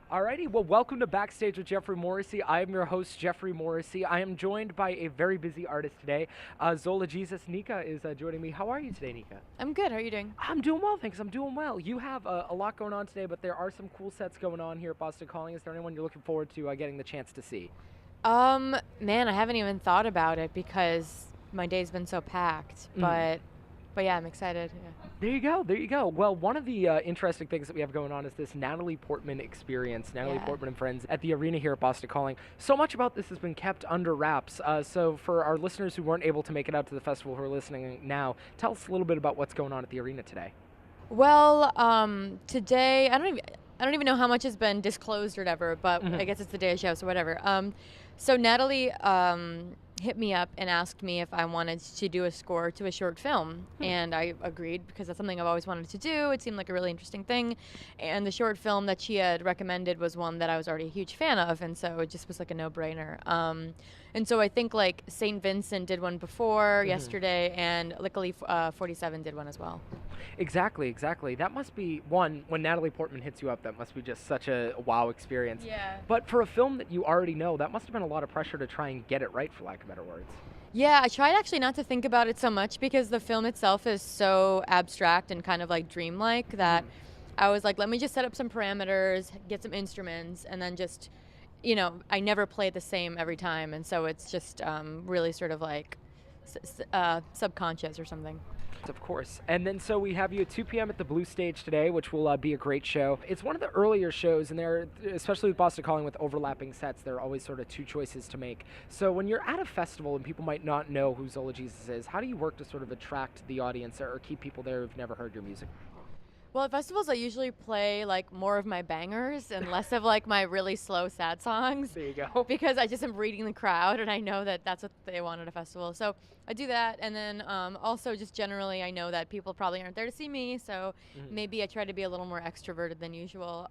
Alrighty, well, welcome to Backstage with Geoffrey Morrissey. I am your host, Geoffrey Morrissey. I am joined by a very busy artist today. Zola Jesus, Nika, is joining me. How are you today, Nika? I'm good. How are you doing? I'm doing well, thanks. I'm doing well. You have a lot going on today, but there are some cool sets going on here at Boston Calling. Is there anyone you're looking forward to getting the chance to see? Man, I haven't even thought about it because my day's been so packed. But yeah, I'm excited. Yeah. There you go. There you go. Well, one of the interesting things that we have going on is this Natalie Portman experience, Natalie Portman and Friends at the arena here at Boston Calling. So much about this has been kept under wraps. So for our listeners who weren't able to make it out to the festival who are listening now, tell us a little bit about what's going on at the arena today. Well, today I don't even know how much has been disclosed or whatever, but I guess it's the day of show, so whatever. So Natalie hit me up and asked me if I wanted to do a score to a short film, and I agreed because that's something I've always wanted to do. It seemed like a really interesting thing, and the short film that she had recommended was one that I was already a huge fan of, and so it just was like a no-brainer. And so I think like St. Vincent did one before yesterday, and luckily 47 did one as well. Exactly. That must be one, when Natalie Portman hits you up, that must be just such a wow experience. Yeah. But for a film that you already know, that must have been a lot of pressure to try and get it right, for lack of better words. Yeah, I tried actually not to think about it so much because the film itself is so abstract and kind of like dreamlike that I was like, let me just set up some parameters, get some instruments, and then just, I never play the same every time. And so it's just really sort of like subconscious or something. Of course. And then so we have you at 2 p.m. at the Blue Stage today, which will be a great show. It's one of the earlier shows, and there, especially with Boston Calling with overlapping sets, there are always sort of two choices to make. So when you're at a festival and people might not know who Zola Jesus is, how do you work to sort of attract the audience or keep people there who've never heard your music? Well, at festivals, I usually play like more of my bangers and less of like my really slow, sad songs. There you go. Because I just am reading the crowd, and I know that that's what they want at a festival. So I do that, and then also just generally, I know that people probably aren't there to see me, so maybe I try to be a little more extroverted than usual.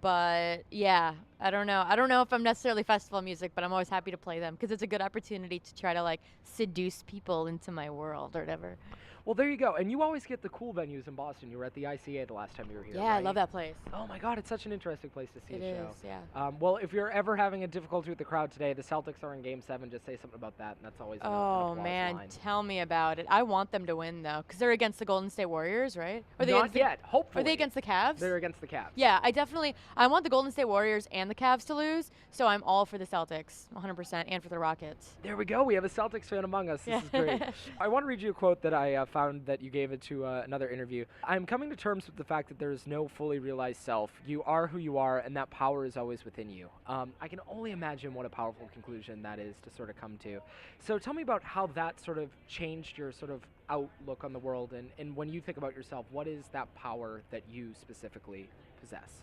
But yeah, I don't know. I don't know if I'm necessarily festival music, but I'm always happy to play them because it's a good opportunity to try to like seduce people into my world or whatever. Well, there you go. And you always get the cool venues in Boston. You were at the ICA the last time you were here. Yeah, right? I love that place. Oh my God, it's such an interesting place to see a show. It is, yeah. Well, if you're ever having a difficulty with the crowd today, the Celtics are in Game 7. Just say something about that, and that's always an applause man, line. tell me about it. I want them to win, though, because they're against the Golden State Warriors, right? Or Not yet, hopefully. Are they against the Cavs? They're against the Cavs. Yeah, I want the Golden State Warriors and the Cavs to lose, so I'm all for the Celtics, 100%, and for the Rockets. There we go. We have a Celtics fan among us. This is great. I want to read you a quote that I found that you gave it to another interview. I'm coming to terms with the fact that there is no fully realized self. You are who you are, and that power is always within you. I can only imagine what a powerful conclusion that is to sort of come to. So tell me about how that sort of changed your sort of outlook on the world, and when you think about yourself, what is that power that you specifically possess?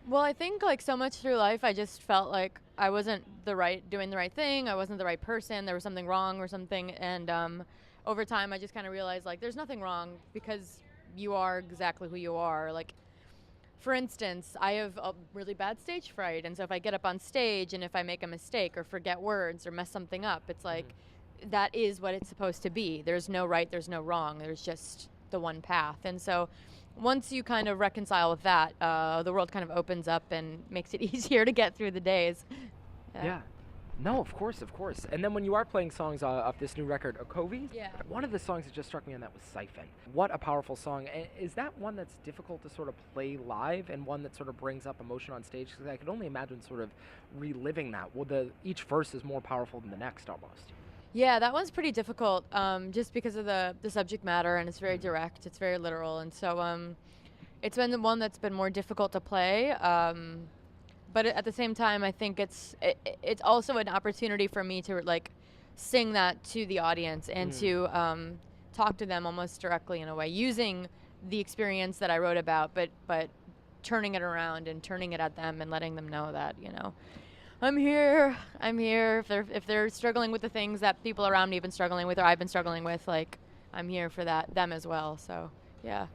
Well, I think like so much through life, I just felt like I wasn't doing the right thing. I wasn't the right person. There was something wrong or something, and over time, I just kind of realized, like, there's nothing wrong because you are exactly who you are. Like, for instance, I have a really bad stage fright, and so if I get up on stage and if I make a mistake or forget words or mess something up, it's like, that is what it's supposed to be. There's no right, there's no wrong. There's just the one path. And so once you kind of reconcile with that, the world kind of opens up and makes it easier to get through the days. Yeah. No, of course. And then when you are playing songs off this new record, Okovi, one of the songs that just struck me on that was Siphon. What a powerful song. And is that one that's difficult to sort of play live and one that sort of brings up emotion on stage? Because I could only imagine sort of reliving that. Well, each verse is more powerful than the next almost. Yeah, that one's pretty difficult just because of the subject matter, and it's very direct, it's very literal. And so it's been the one that's been more difficult to play. But at the same time, I think it's also an opportunity for me to like sing that to the audience and to talk to them almost directly in a way, using the experience that I wrote about, but turning it around and turning it at them and letting them know that, I'm here. If they're struggling with the things that people around me have been struggling with or I've been struggling with, like, I'm here for them as well. So, yeah.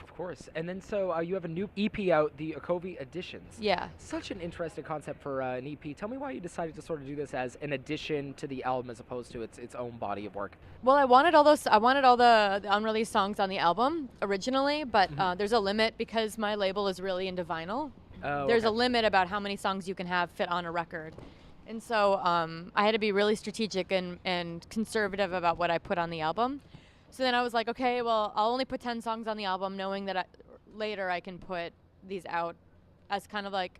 Of course. And then so you have a new EP out, the Okovi Editions. Yeah. Such an interesting concept for an EP. Tell me why you decided to sort of do this as an addition to the album as opposed to its own body of work. Well, I wanted all the unreleased songs on the album originally, but there's a limit because my label is really into vinyl. There's okay. a limit about how many songs you can have fit on a record. And so I had to be really strategic and conservative about what I put on the album. So then I was like, okay, well, I'll only put 10 songs on the album, knowing that later I can put these out as kind of like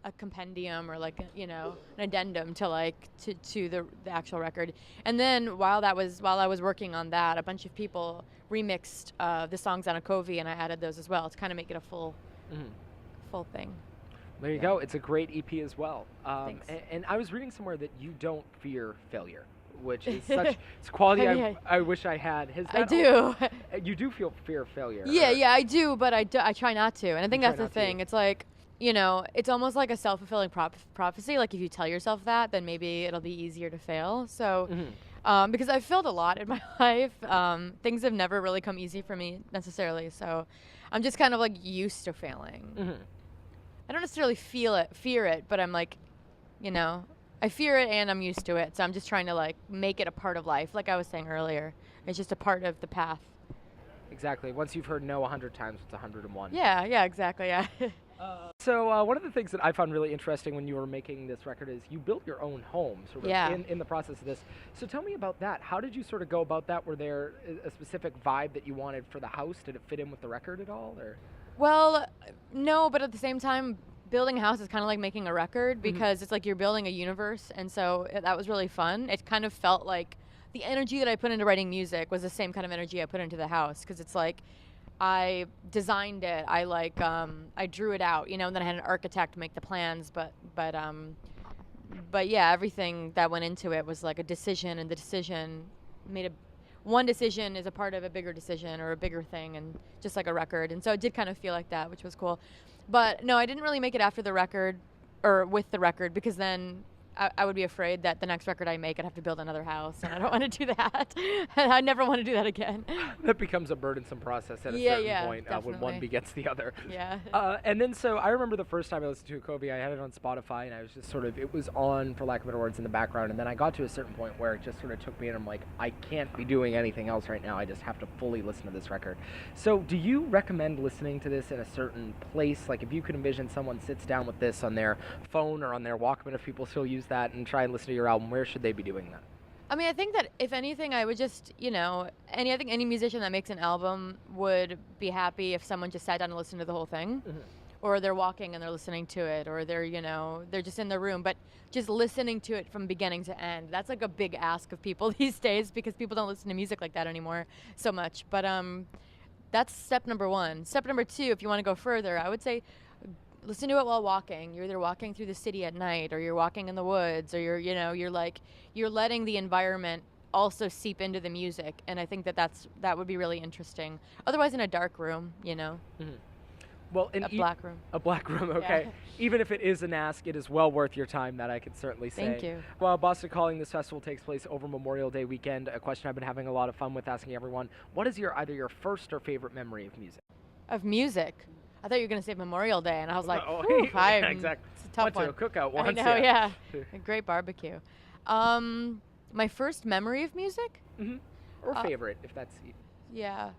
a compendium or like an addendum to the actual record. And then while I was working on that, a bunch of people remixed the songs on a Covey, and I added those as well to kind of make it a full thing. There you go. It's a great EP as well. Thanks. And I was reading somewhere that you don't fear failure, which is such it's a quality I wish I had. I do. You do fear failure. Yeah, I do, but I try not to. And I think that's the thing. It's like, it's almost like a self-fulfilling prophecy. Like if you tell yourself that, then maybe it'll be easier to fail. So, because I've failed a lot in my life, things have never really come easy for me necessarily. So I'm just kind of like used to failing. I don't necessarily fear it, but I'm like, I fear it and I'm used to it. So I'm just trying to like make it a part of life. Like I was saying earlier, it's just a part of the path. Exactly. Once you've heard no 100 times, it's 101. Yeah, exactly. Yeah. So one of the things that I found really interesting when you were making this record is you built your own home sort of in the process of this. So tell me about that. How did you sort of go about that? Were there a specific vibe that you wanted for the house? Did it fit in with the record at all? Or? Well, no, but at the same time, building a house is kind of like making a record because it's like you're building a universe. And so that was really fun. It kind of felt like the energy that I put into writing music was the same kind of energy I put into the house, because it's like I designed it. I drew it out, and then I had an architect make the plans, but yeah, everything that went into it was like a decision, and the decision one decision is a part of a bigger decision or a bigger thing, and just like a record. And so it did kind of feel like that, which was cool. But no, I didn't really make it after the record or with the record, because then I would be afraid that the next record I make, I'd have to build another house, and I don't want to do that. I never want to do that again. That becomes a burdensome process at a certain point when one begets the other. Yeah. And then so I remember the first time I listened to a Kobe, I had it on Spotify, and I was just it was on, for lack of better words, in the background. And then I got to a certain point where it just sort of took me, and I'm like, I can't be doing anything else right now. I just have to fully listen to this record. So do you recommend listening to this in a certain place? Like if you could envision someone sits down with this on their phone or on their Walkman, if people still use that, and try and listen to your album, where should they be doing that? I mean, I think that if anything, I would just, I think any musician that makes an album would be happy if someone just sat down and listened to the whole thing. Or they're walking and they're listening to it, or they're just in their room, but just listening to it from beginning to end. That's like a big ask of people these days, because people don't listen to music like that anymore so much. But that's step number one. Step number two, if you want to go further, I would say listen to it while walking. You're either walking through the city at night, or you're walking in the woods, or you're letting the environment also seep into the music. And I think that would be really interesting. Otherwise, in a dark room, Well, a black room. A black room, okay. Yeah. Even if it is an ask, it is well worth your time, that I can certainly say. Thank you. Well, Boston Calling, this festival takes place over Memorial Day weekend. A question I've been having a lot of fun with asking everyone: what is either your first or favorite memory of music? Of music? I thought you were going to say Memorial Day, and I was like, yeah, exactly. It's a tough one. Went to a cookout once. I know, yeah. A great barbecue. My first memory of music? Or favorite, if that's... Yeah.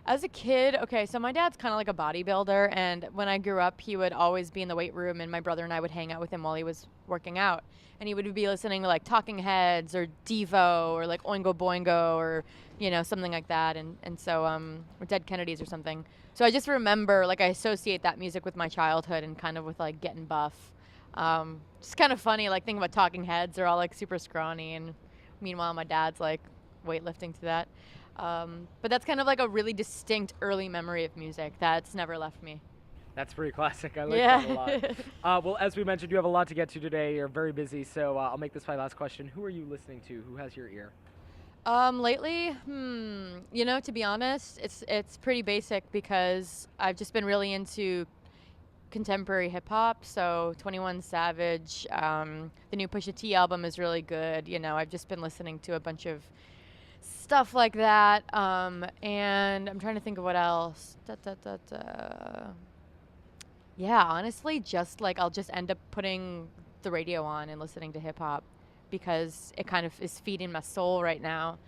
As a kid, okay, so my dad's kind of like a bodybuilder, and when I grew up, he would always be in the weight room, and my brother and I would hang out with him while he was working out. And he would be listening to like Talking Heads or Devo or like Oingo Boingo or, something like that. And so, or Dead Kennedys or something. So I just remember, like, I associate that music with my childhood and kind of with like getting buff. It's kind of funny, like thinking about Talking Heads. They're all like super scrawny, and meanwhile my dad's like weightlifting to that. But that's kind of like a really distinct early memory of music that's never left me. That's pretty classic. I like that a lot. Well, as we mentioned, you have a lot to get to today. You're very busy, so I'll make this my last question. Who are you listening to? Who has your ear? Lately, to be honest, it's pretty basic, because I've just been really into contemporary hip hop. So 21 Savage, the new Pusha T album is really good. I've just been listening to a bunch of stuff like that. And I'm trying to think of what else. Yeah, honestly, just like I'll just end up putting the radio on and listening to hip hop, because it kind of is feeding my soul right now.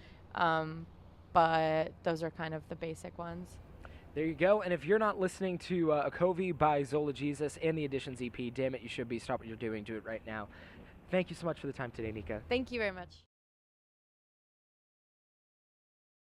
But those are kind of the basic ones. There you go. And if you're not listening to A Covey by Zola Jesus and the Editions EP, damn it, you should be. Stop what you're doing. Do it right now. Thank you so much for the time today, Nika. Thank you very much.